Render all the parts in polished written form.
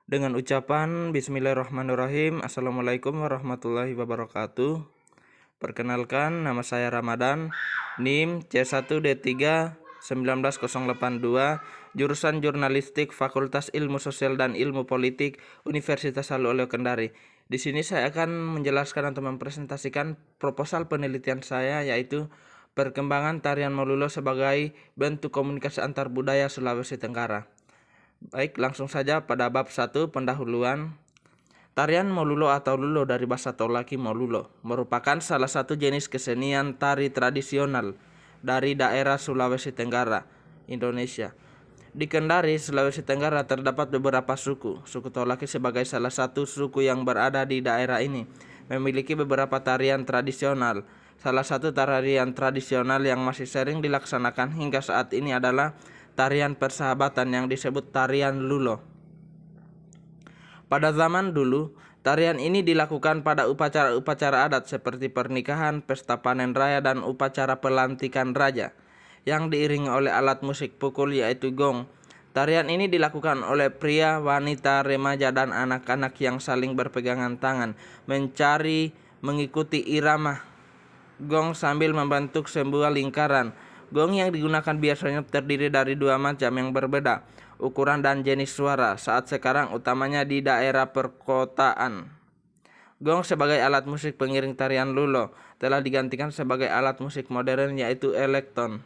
Dengan ucapan Bismillahirrahmanirrahim. Assalamualaikum warahmatullahi wabarakatuh. Perkenalkan, nama saya Ramadan, NIM C1D3 19082, jurusan Jurnalistik, Fakultas Ilmu Sosial dan Ilmu Politik, Universitas Halu Oleo Kendari. Di sini saya akan menjelaskan atau mempresentasikan proposal penelitian saya, yaitu perkembangan tarian Molulo sebagai bentuk komunikasi antar budaya Sulawesi Tenggara. Baik, langsung saja pada bab 1 pendahuluan. Tarian Molulo atau Lulo dari bahasa Tolaki Molulo merupakan salah satu jenis kesenian tari tradisional dari daerah Sulawesi Tenggara, Indonesia. Di Kendari, Sulawesi Tenggara terdapat beberapa suku. Suku Tolaki sebagai salah satu suku yang berada di daerah ini memiliki beberapa tarian tradisional. Salah satu tarian tradisional yang masih sering dilaksanakan hingga saat ini adalah tarian persahabatan yang disebut tarian Lulo. Pada zaman dulu, tarian ini dilakukan pada upacara-upacara adat seperti pernikahan, pesta panen raya, dan upacara pelantikan raja, yang diiringi oleh alat musik pukul yaitu gong. Tarian ini dilakukan oleh pria, wanita, remaja, dan anak-anak yang saling berpegangan tangan, mengikuti irama gong sambil membentuk sebuah lingkaran. Gong yang digunakan biasanya terdiri dari dua macam yang berbeda ukuran dan jenis suara, saat sekarang utamanya di daerah perkotaan. Gong sebagai alat musik pengiring tarian Lulo telah digantikan sebagai alat musik modern yaitu elektron.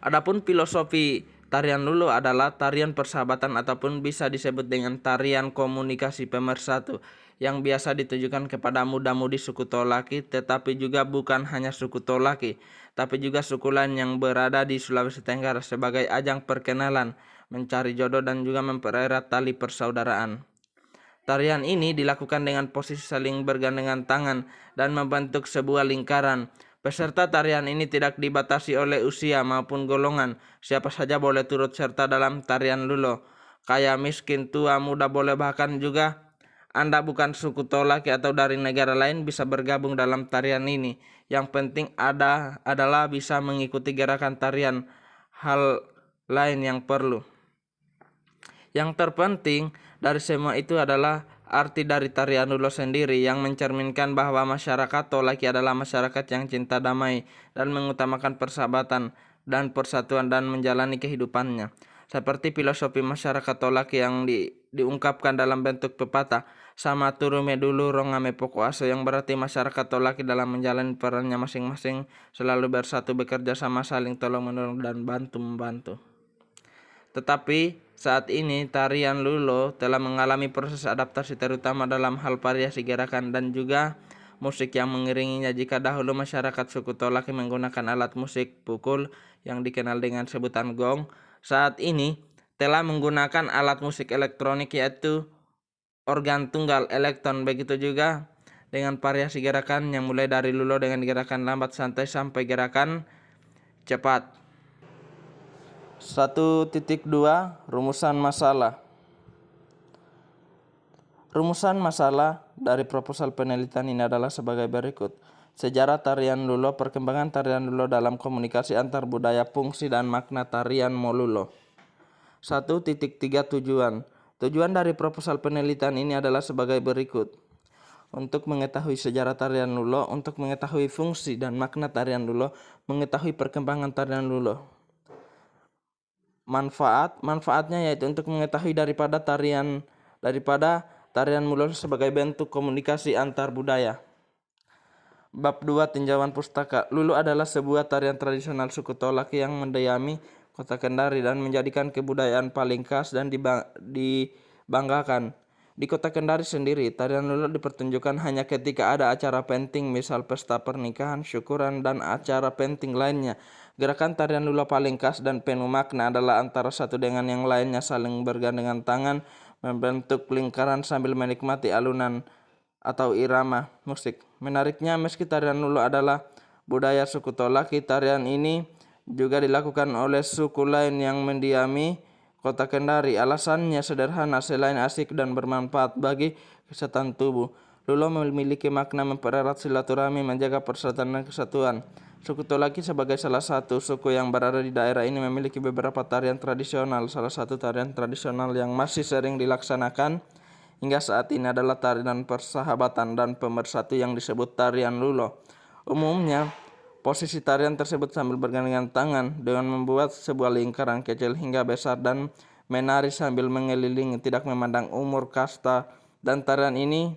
Adapun filosofi tarian Lulo adalah tarian persahabatan ataupun bisa disebut dengan tarian komunikasi pemersatu yang biasa ditujukan kepada muda-mudi suku Tolaki, tetapi juga bukan hanya suku Tolaki, tapi juga suku lain yang berada di Sulawesi Tenggara sebagai ajang perkenalan, mencari jodoh, dan juga mempererat tali persaudaraan. Tarian ini dilakukan dengan posisi saling bergandengan tangan dan membentuk sebuah lingkaran. Peserta tarian ini tidak dibatasi oleh usia maupun golongan. Siapa saja boleh turut serta dalam tarian Lulo. Kaya, miskin, tua, muda boleh, bahkan juga Anda bukan suku Tolaki atau dari negara lain bisa bergabung dalam tarian ini. Yang penting adalah bisa mengikuti gerakan tarian. Hal lain yang perlu. Yang terpenting dari semua itu adalah arti dari tarian Lulo sendiri yang mencerminkan bahwa masyarakat Tolaki adalah masyarakat yang cinta damai dan mengutamakan persahabatan dan persatuan dan menjalani kehidupannya. Seperti filosofi masyarakat Tolaki yang diungkapkan dalam bentuk pepatah, sama turume dulu rongame poko aso, yang berarti masyarakat Tolaki dalam menjalani perannya masing-masing selalu bersatu, bekerja sama, saling tolong-menolong, dan bantu-membantu. Tetapi saat ini tarian Lulo telah mengalami proses adaptasi terutama dalam hal variasi gerakan dan juga musik yang mengiringinya. Jika dahulu masyarakat suku Tolaki menggunakan alat musik pukul yang dikenal dengan sebutan gong, saat ini telah menggunakan alat musik elektronik yaitu organ tunggal elektron. Begitu juga dengan variasi gerakan yang mulai dari Lulo dengan gerakan lambat santai sampai gerakan cepat. 1.2 Rumusan masalah. Rumusan masalah dari proposal penelitian ini adalah sebagai berikut. Sejarah tarian Lulo, perkembangan tarian Lulo dalam komunikasi antar budaya, fungsi dan makna tarian Molulo. 1.3 Tujuan. Tujuan dari proposal penelitian ini adalah sebagai berikut. Untuk mengetahui sejarah tarian Lulo, untuk mengetahui fungsi dan makna tarian Lulo, mengetahui perkembangan tarian Lulo. Manfaatnya yaitu untuk mengetahui daripada tarian Molulo sebagai bentuk komunikasi antar budaya. Bab 2 Tinjauan Pustaka. Lulo adalah sebuah tarian tradisional suku Tolaki yang mendiami kota Kendari dan menjadikan kebudayaan paling khas dan dibanggakan. Di kota Kendari sendiri, tarian Lulo dipertunjukkan hanya ketika ada acara penting, misal pesta pernikahan, syukuran, dan acara penting lainnya. Gerakan tarian Lulo paling khas dan penuh makna adalah antara satu dengan yang lainnya saling bergandengan tangan, membentuk lingkaran sambil menikmati alunan atau irama musik. Menariknya, meski tarian Lulo adalah budaya suku Tolaki, tarian ini juga dilakukan oleh suku lain yang mendiami kota Kendari. Alasannya sederhana, selain asik dan bermanfaat bagi kesehatan tubuh, Lulo memiliki makna mempererat silaturahmi, menjaga persatuan dan kesatuan. Suku Tolaki sebagai salah satu suku yang berada di daerah ini memiliki beberapa tarian tradisional. Salah satu tarian tradisional yang masih sering dilaksanakan hingga saat ini adalah tarian persahabatan dan pemersatu yang disebut tarian lulo. Umumnya, posisi tarian tersebut sambil bergandengan tangan dengan membuat sebuah lingkaran kecil hingga besar dan menari sambil mengelilingi, tidak memandang umur, kasta, dan tarian ini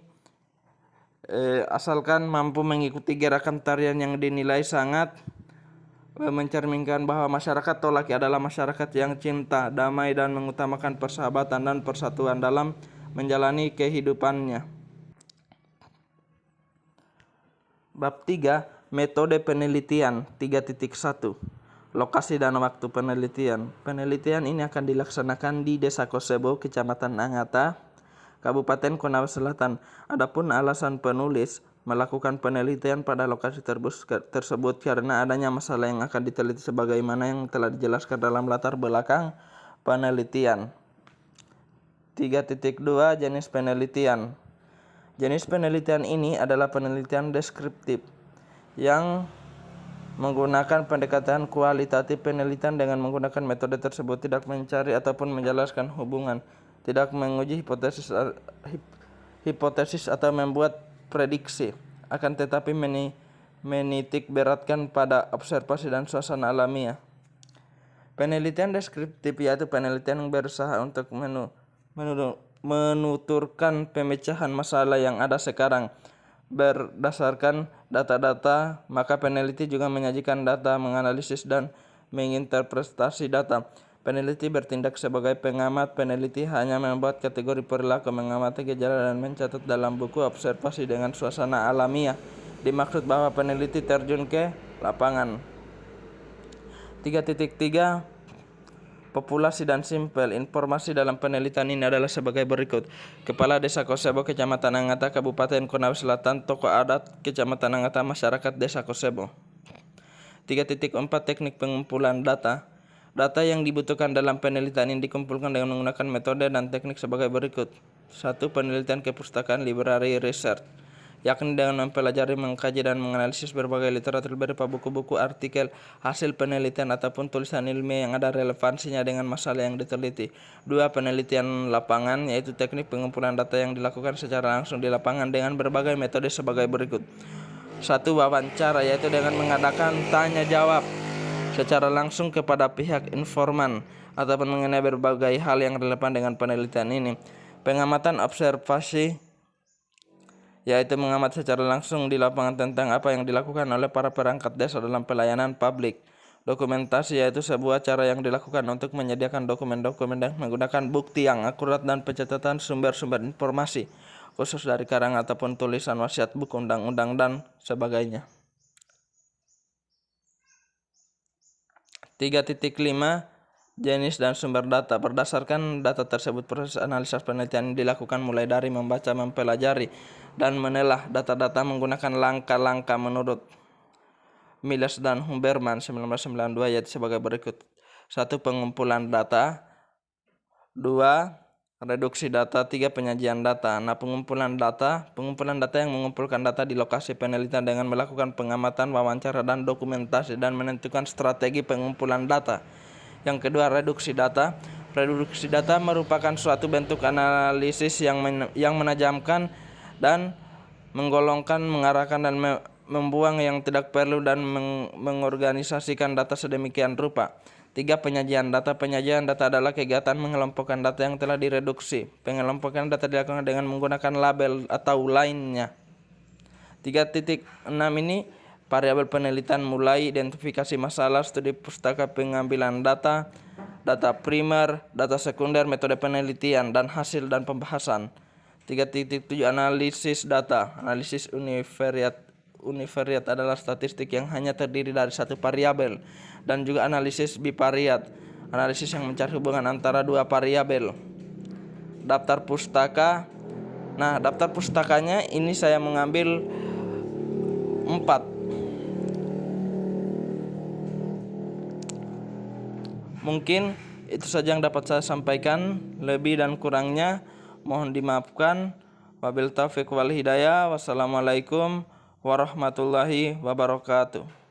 asalkan mampu mengikuti gerakan tarian yang dinilai sangat mencerminkan bahwa masyarakat Tolaki adalah masyarakat yang cinta, damai, dan mengutamakan persahabatan dan persatuan dalam menjalani kehidupannya. Bab 3, Metode Penelitian 3.1. Lokasi dan waktu penelitian. Penelitian ini akan dilaksanakan di Desa Kosebo, Kecamatan Angata, Kabupaten Konawe Selatan. Adapun alasan penulis melakukan penelitian pada lokasi tersebut karena adanya masalah yang akan diteliti sebagaimana yang telah dijelaskan dalam latar belakang penelitian. 3.2 Jenis penelitian. Jenis penelitian ini adalah penelitian deskriptif yang menggunakan pendekatan kualitatif. Penelitian dengan menggunakan metode tersebut tidak mencari ataupun menjelaskan hubungan, tidak menguji hipotesis atau membuat prediksi, akan tetapi menitik beratkan pada observasi dan suasana alamiah. Penelitian deskriptif yaitu penelitian yang berusaha untuk menuturkan pemecahan masalah yang ada sekarang berdasarkan data-data. Maka peneliti juga menyajikan data, menganalisis dan menginterpretasi data. Peneliti bertindak sebagai pengamat. Peneliti hanya membuat kategori perilaku, mengamati gejala, dan mencatat dalam buku observasi dengan suasana alamiah. Dimaksud bahwa peneliti terjun ke lapangan. 3.3 Populasi dan simpel. Informasi dalam penelitian ini adalah sebagai berikut. Kepala Desa Kosebo, Kecamatan Angata, Kabupaten Konawe Selatan. Tokoh adat Kecamatan Angata, masyarakat Desa Kosebo. 3.4 Teknik pengumpulan data. Data yang dibutuhkan dalam penelitian ini dikumpulkan dengan menggunakan metode dan teknik sebagai berikut. 1. Penelitian kepustakaan library research, yakni dengan mempelajari, mengkaji, dan menganalisis berbagai literatur berupa buku-buku, artikel, hasil penelitian, ataupun tulisan ilmiah yang ada relevansinya dengan masalah yang diteliti. 2. Penelitian lapangan, yaitu teknik pengumpulan data yang dilakukan secara langsung di lapangan dengan berbagai metode sebagai berikut. 1. Wawancara, yaitu dengan mengadakan tanya jawab secara langsung kepada pihak informan ataupun mengenai berbagai hal yang relevan dengan penelitian ini. Pengamatan observasi, yaitu mengamati secara langsung di lapangan tentang apa yang dilakukan oleh para perangkat desa dalam pelayanan publik. Dokumentasi, yaitu sebuah cara yang dilakukan untuk menyediakan dokumen-dokumen dan menggunakan bukti yang akurat dan pencatatan sumber-sumber informasi, khusus dari karang ataupun tulisan wasiat, buku, undang-undang, dan sebagainya. 3.5 Jenis dan sumber data. Berdasarkan data tersebut, proses analisis penelitian dilakukan mulai dari membaca, mempelajari, dan menelaah data-data menggunakan langkah-langkah menurut Miles dan Humberman 1992, yaitu sebagai berikut. 1. Pengumpulan data. 2. Reduksi data. 3. Penyajian data. Nah, pengumpulan data yang mengumpulkan data di lokasi penelitian dengan melakukan pengamatan, wawancara, dan dokumentasi, dan menentukan strategi pengumpulan data. Yang kedua, reduksi data. Reduksi data merupakan suatu bentuk analisis yang menajamkan dan menggolongkan, mengarahkan, dan membuang yang tidak perlu, dan mengorganisasikan data sedemikian rupa. 3. Penyajian data. Penyajian data adalah kegiatan mengelompokkan data yang telah direduksi. Pengelompokan data dilakukan dengan menggunakan label atau lainnya. 3.6 ini variabel penelitian mulai identifikasi masalah, studi pustaka, pengambilan data, data primer, data sekunder, metode penelitian, dan hasil dan pembahasan. 3.7 Analisis data. Analisis univariat adalah statistik yang hanya terdiri dari satu variabel, dan juga analisis bivariat, analisis yang mencari hubungan antara dua variabel. Daftar pustaka. Nah, daftar pustakanya ini saya mengambil 4. Mungkin itu saja yang dapat saya sampaikan. Lebih dan kurangnya mohon dimaafkan. Wabil taufiq wal hidayah. Wassalamualaikum warahmatullahi wabarakatuh.